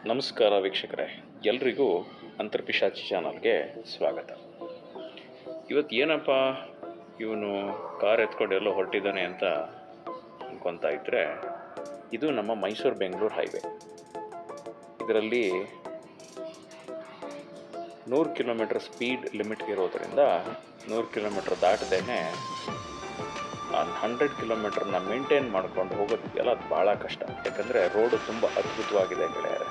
ನಮಸ್ಕಾರ ವೀಕ್ಷಕರೇ, ಎಲ್ರಿಗೂ ಅಂತರ್ಪಿಶಾಚಿ ಚಾನಲ್ಗೆ ಸ್ವಾಗತ. ಇವತ್ತು ಏನಪ್ಪ ಇವನು ಕಾರ್ ಎತ್ಕೊಂಡು ಎಲ್ಲೋ ಹೊರಟಿದ್ದಾನೆ ಅಂತ ಅನ್ಕೊತಾ ಇದ್ದರೆ, ಇದು ನಮ್ಮ ಮೈಸೂರು ಬೆಂಗಳೂರು ಹೈವೇ. ಇದರಲ್ಲಿ 100 ಕಿಲೋಮೀಟರ್ ಸ್ಪೀಡ್ ಲಿಮಿಟ್ ಇರೋದರಿಂದ 100 ಕಿಲೋಮೀಟರ್ ದಾಟದೇನೆ 100 ಕಿಲೋಮೀಟರ್ನ ಮೇಂಟೈನ್ ಮಾಡ್ಕೊಂಡು ಹೋಗೋದಕ್ಕೆಲ್ಲ ಅದು ಭಾಳ ಕಷ್ಟ. ಯಾಕಂದರೆ ರೋಡು ತುಂಬ ಅದ್ಭುತವಾಗಿದೆ ಗೆಳೆಯರೆ.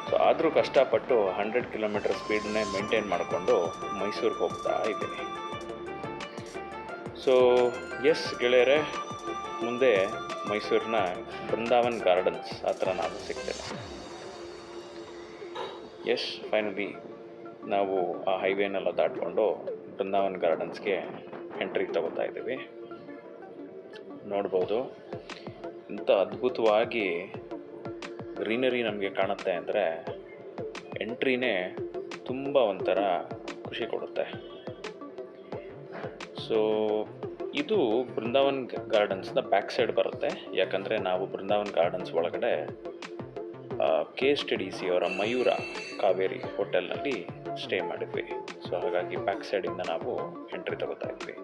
ಸೊ ಆದರೂ ಕಷ್ಟಪಟ್ಟು 100 ಕಿಲೋಮೀಟರ್ ಸ್ಪೀಡನ್ನೇ ಮೇಂಟೈನ್ ಮಾಡಿಕೊಂಡು ಮೈಸೂರಿಗೆ ಹೋಗ್ತಾ ಇದ್ದೀನಿ. ಸೊ ಎಸ್ ಗೆಳೆಯರೆ, ಮುಂದೆ ಮೈಸೂರಿನ ಬೃಂದಾವನ್ ಗಾರ್ಡನ್ಸ್ ಹತ್ರ ನಾನು ಸಿಗ್ತೇನೆ. ಎಸ್, ಫೈನಲಿ ನಾವು ಆ ಹೈವೇನೆಲ್ಲ ದಾಟ್ಕೊಂಡು ಬೃಂದಾವನ್ ಗಾರ್ಡನ್ಸ್ಗೆ ಎಂಟ್ರಿ ತಗೋತಾ ಇದ್ದೀವಿ. ನೋಡ್ಬೋದು ಇಂಥ ಅದ್ಭುತವಾಗಿ ಗ್ರೀನರಿ ನಮಗೆ ಕಾಣುತ್ತೆ ಅಂದರೆ ಎಂಟ್ರಿನೇ ತುಂಬ ಒಂಥರ ಖುಷಿ ಕೊಡುತ್ತೆ. ಸೊ ಇದು ಬೃಂದಾವನ್ ಗಾರ್ಡನ್ಸ್ನ ಬ್ಯಾಕ್ ಸೈಡ್ ಬರುತ್ತೆ. ಯಾಕಂದರೆ ನಾವು ಬೃಂದಾವನ್ ಗಾರ್ಡನ್ಸ್ ಒಳಗಡೆ KSTDC ಅವರ ಮಯೂರ ಕಾವೇರಿ ಹೋಟೆಲ್ನಲ್ಲಿ ಸ್ಟೇ ಮಾಡಿದ್ವಿ. ಸೊ ಹಾಗಾಗಿ ಬ್ಯಾಕ್ ಸೈಡಿಂದ ನಾವು ಎಂಟ್ರಿ ತಗೋತಾ ಇದ್ವಿ.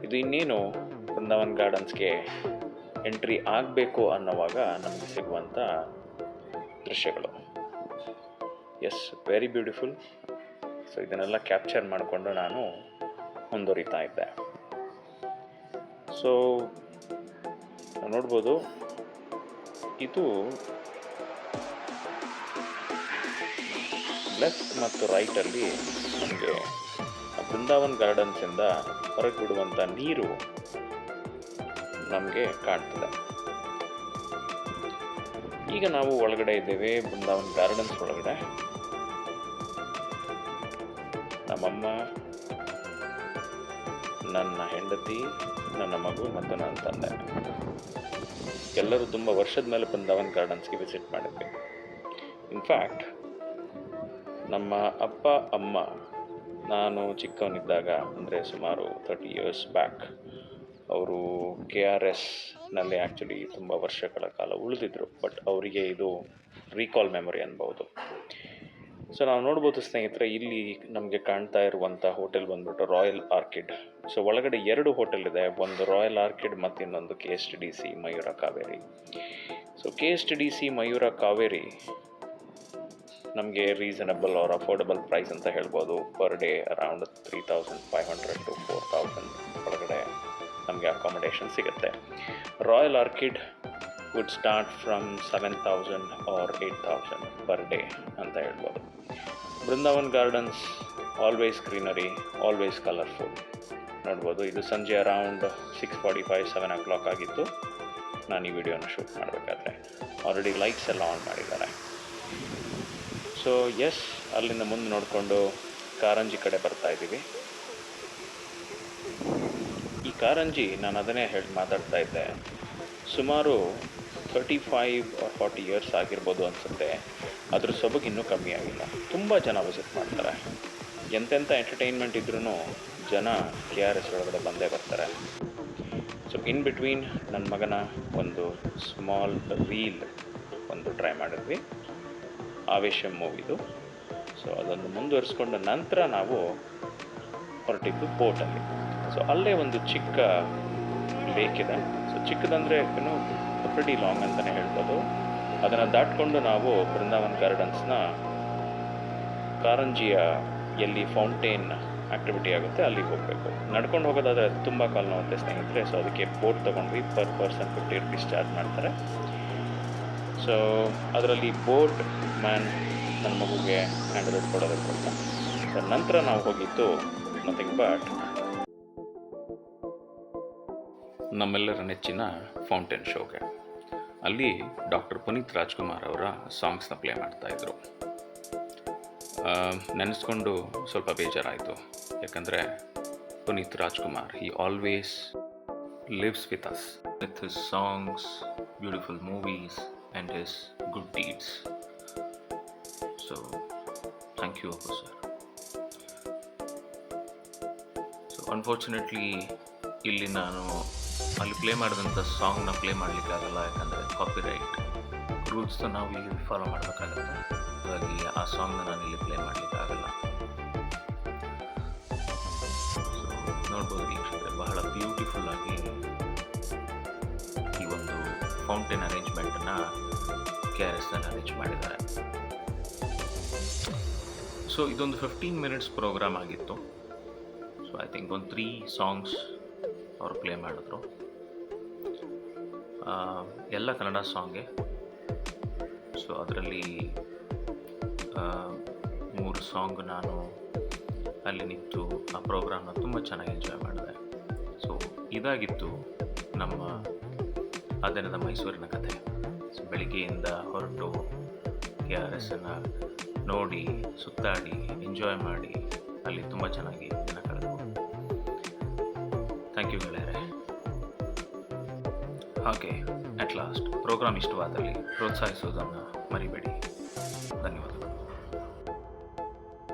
ಇದು ಇನ್ನೇನು ಬೃಂದಾವನ್ ಗಾರ್ಡನ್ಸ್ಗೆ ಎಂಟ್ರಿ ಆಗಬೇಕು ಅನ್ನೋವಾಗ ನಮಗೆ ಸಿಗುವಂಥ ದೃಶ್ಯಗಳು. Yes, very beautiful. ಸೊ ಇದನ್ನೆಲ್ಲ ಕ್ಯಾಪ್ಚರ್ ಮಾಡಿಕೊಂಡು ನಾನು ಮುಂದುವರಿತಾ ಇದ್ದೆ. ಸೊ ನೋಡ್ಬೋದು, ಇದು ಲೆಫ್ಟ್ ಮತ್ತು ರೈಟಲ್ಲಿ ನಮಗೆ ಬೃಂದಾವನ್ ಗಾರ್ಡನ್ಸಿಂದ ಹೊರಗೆ ಬಿಡುವಂಥ ನೀರು ನಮಗೆ ಕಾಣ್ತದೆ. ಈಗ ನಾವು ಒಳಗಡೆ ಇದ್ದೇವೆ, ಬೃಂದಾವನ್ ಗಾರ್ಡನ್ಸ್ ಒಳಗಡೆ. ನಮ್ಮಮ್ಮ, ನನ್ನ ಹೆಂಡತಿ, ನನ್ನ ಮಗು ಮತ್ತು ನನ್ನ ತಂದೆ ಎಲ್ಲರೂ ತುಂಬ ವರ್ಷದ ಮೇಲೆ ಬೃಂದಾವನ್ ಗಾರ್ಡನ್ಸ್ಗೆ ವಿಸಿಟ್ ಮಾಡಿದ್ವಿ. ಇನ್ಫ್ಯಾಕ್ಟ್ ನಮ್ಮ ಅಪ್ಪ ಅಮ್ಮ ನಾನು ಚಿಕ್ಕವನಿದ್ದಾಗ, ಅಂದರೆ ಸುಮಾರು 30 years ಬ್ಯಾಕ್, ಅವರು KRSನಲ್ಲಿ ಆ್ಯಕ್ಚುಲಿ ತುಂಬ ವರ್ಷಗಳ ಕಾಲ ಉಳಿದಿದ್ರು. ಬಟ್ ಅವರಿಗೆ ಇದು ರೀಕಾಲ್ ಮೆಮೊರಿ ಅನ್ಬೋದು. ಸೊ ನಾವು ನೋಡ್ಬೋದು ಸ್ನೇಹಿತರೆ, ಇಲ್ಲಿ ನಮಗೆ ಕಾಣ್ತಾ ಇರುವಂಥ ಹೋಟೆಲ್ ಬಂದ್ಬಿಟ್ಟು ರಾಯಲ್ ಆರ್ಕಿಡ್. ಸೊ ಒಳಗಡೆ 2 ಹೋಟೆಲ್ ಇದೆ, ಒಂದು ರಾಯಲ್ ಆರ್ಕಿಡ್ ಮತ್ತು ಇನ್ನೊಂದು KSTDC Mayura Kaveri. So KSTDC Mayura Kaveri ನಮಗೆ ರೀಸನಬಲ್ ಆರ್ ಅಫೋರ್ಡಬಲ್ ಪ್ರೈಸ್ ಅಂತ ಹೇಳ್ಬೋದು. ಪರ್ ಡೇ ಅರೌಂಡ್ 3500 to 4000 ಒಳಗಡೆ ನಮಗೆ ಅಕಾಮಿಡೇಷನ್ ಸಿಗುತ್ತೆ. Royal Orchid would start from 7000 or 8000 per day ಅಂತ ಹೇಳ್ಬೋದು. Brindavan Gardens always greenery, always colourful. ನೋಡ್ಬೋದು, ಇದು ಸಂಜೆ ಅರೌಂಡ್ 6:45, 7 o'clock ಆಗಿತ್ತು ನಾನು ಈ ವಿಡಿಯೋನ ಶೂಟ್ ಮಾಡಬೇಕಾದ್ರೆ. ಆಲ್ರೆಡಿ ಲೈಟ್ಸ್ ಎಲ್ಲ ಆನ್ ಮಾಡಿದ್ದಾರೆ. ಸೊ ಎಸ್, ಅಲ್ಲಿಂದ ಮುಂದೆ ನೋಡಿಕೊಂಡು ಕಾರಂಜಿ ಕಡೆ ಬರ್ತಾ ಇದ್ದೀವಿ. ಈ ಕಾರಂಜಿ, ನಾನು ಅದನ್ನೇ ಮಾತಾಡ್ತಾ ಇದ್ದೆ, ಸುಮಾರು 35 or 40 years ಆಗಿರ್ಬೋದು ಅನಿಸುತ್ತೆ. ಅದ್ರ ಸೊಬಗು ಇನ್ನೂ ಕಮ್ಮಿ ಆಗಿಲ್ಲ. ತುಂಬ ಜನ ವಿಸಿಟ್ ಮಾಡ್ತಾರೆ. ಎಂತೆಂಥ ಎಂಟರ್ಟೈನ್ಮೆಂಟ್ ಇದ್ರೂ ಜನ KRS ಒಳಗಡೆ ಬಂದೇ ಬರ್ತಾರೆ. ಸೊ ಇನ್ ಬಿಟ್ವೀನ್ ನನ್ನ ಮಗನ ಒಂದು ಸ್ಮಾಲ್ ರೀಲ್ ಒಂದು ಟ್ರೈ ಮಾಡಿದ್ವಿ, ಆವೇಶ ಮೂವಿದು. ಸೊ ಅದನ್ನು ಮುಂದುವರಿಸ್ಕೊಂಡ ನಂತರ ನಾವು ಹೊರಟಿದ್ದು ಬೋಟಲ್ಲಿ. ಸೊ ಅಲ್ಲೇ ಒಂದು ಚಿಕ್ಕ ಲೇಕ್ ಇದೆ. ಸೊ ಚಿಕ್ಕದಂದರೆ ಇನ್ನೂ ಪ್ರಿಟಿ ಲಾಂಗ್ ಅಂತಲೇ ಹೇಳ್ಬೋದು. ಅದನ್ನು ದಾಟ್ಕೊಂಡು ನಾವು ಬೃಂದಾವನ್ ಗಾರ್ಡನ್ಸ್ನ ಕಾರಂಜಿಯ ಎಲ್ಲಿ ಫೌಂಟೇನ್ ಆ್ಯಕ್ಟಿವಿಟಿ ಆಗುತ್ತೆ ಅಲ್ಲಿಗೆ ಹೋಗಬೇಕು. ನಡ್ಕೊಂಡು ಹೋಗೋದಾದರೆ ತುಂಬ ಕಾಲ ನೋಡುತ್ತೆ ಸ್ನೇಹಿತರೆ. ಸೊ ಅದಕ್ಕೆ ಬೋಟ್ ತೊಗೊಂಡ್ವಿ. ಪರ್ ಪರ್ಸನ್ 50 rupees ಚಾರ್ಜ್ ಮಾಡ್ತಾರೆ. ಸೊ ಅದರಲ್ಲಿ ಬೋಟ್ ಮ್ಯಾನ್ ನನ್ನ ಮಗುಗೆ ಹ್ಯಾಂಡಲ್ ಕೊಡೋದಕ್ಕೆ ಕೊಟ್ಟ. ಸೊ ನಂತರ ನಾವು ಹೋಗಿದ್ದು ನಥಿಂಗ್ ಬಟ್ ನಮ್ಮೆಲ್ಲರ ನೆಚ್ಚಿನ ಫೌಂಟೇನ್ ಶೋಗೆ. ಅಲ್ಲಿ ಡಾಕ್ಟರ್ ಪುನೀತ್ ರಾಜ್ಕುಮಾರ್ ಅವರ ಸಾಂಗ್ಸ್ನ ಪ್ಲೇ ಮಾಡ್ತಾಯಿದ್ರು. ನೆನೆಸ್ಕೊಂಡು ಸ್ವಲ್ಪ ಬೇಜಾರಾಯಿತು. ಯಾಕಂದರೆ Puneeth Rajkumar, he always lives with us with his songs, beautiful movies and his good deeds. So thank you Appu sir. So unfortunately ಇಲ್ಲಿ ನಾನು ಅಲ್ಲಿ ಪ್ಲೇ ಮಾಡಿದಂಥ ಸಾಂಗ್ನ ಪ್ಲೇ ಮಾಡಲಿಕ್ಕಾಗಲ್ಲ. ಯಾಕಂದರೆ ಕಾಪಿರೈಟ್ ರೂಲ್ಸ್ನ ನಾವು ಇಲ್ಲಿ ಫಾಲೋ ಮಾಡಬೇಕಾಗುತ್ತೆ. ಹಾಗಾಗಿ ಆ ಸಾಂಗ್ನ ನಾನು ಇಲ್ಲಿ ಪ್ಲೇ ಮಾಡಲಿಕ್ಕಾಗಲ್ಲ. ಸೊ ನೋಡ್ಬೋದು ವೀಕ್ಷಕರೇ, ಬಹಳ ಬ್ಯೂಟಿಫುಲ್ಲಾಗಿ ಈ ಒಂದು ಫೌಂಟೇನ್ ಅರೇಂಜ್ಮೆಂಟನ್ನು KRS ಅರೇಂಜ್ ಮಾಡಿದ್ದಾರೆ. ಸೊ ಇದೊಂದು 15 ಮಿನಿಟ್ಸ್ ಪ್ರೋಗ್ರಾಮ್ ಆಗಿತ್ತು. ಸೊ ಐ ಥಿಂಕ್ ಒಂದು 3 ಸಾಂಗ್ಸ್ ಅವರು ಪ್ಲೇ ಮಾಡಿದ್ರು. ಎಲ್ಲ ಕನ್ನಡ ಸಾಂಗೆ. ಸೊ ಅದರಲ್ಲಿ 3 ಸಾಂಗ್ ನಾನು ಅಲ್ಲಿ ನಿಂತು ಆ ಪ್ರೋಗ್ರಾಮ್ನ ತುಂಬ ಚೆನ್ನಾಗಿ ಎಂಜಾಯ್ ಮಾಡಿದೆ. ಸೊ ಇದಾಗಿತ್ತು ನಮ್ಮ ಆ ದಿನದ ಮೈಸೂರಿನ ಕಥೆ. ಸೊ ಬೆಳಿಗ್ಗೆಯಿಂದ ಹೊರಟು KRSನ್ನು ನೋಡಿ, ಸುತ್ತಾಡಿ, ಎಂಜಾಯ್ ಮಾಡಿ ಅಲ್ಲಿ ತುಂಬ ಚೆನ್ನಾಗಿ ದಿನ ಕಳೆದು. ಥ್ಯಾಂಕ್ ಯು ಗೆಳೆಯರೆ. ಹಾಗೆ ಅಟ್ ಲಾಸ್ಟ್ ಪ್ರೋಗ್ರಾಮ್ ಇಷ್ಟವಾದಲ್ಲಿ ಪ್ರೋತ್ಸಾಹಿಸೋದನ್ನು ಮರಿಬೇಡಿ. ಧನ್ಯವಾದ.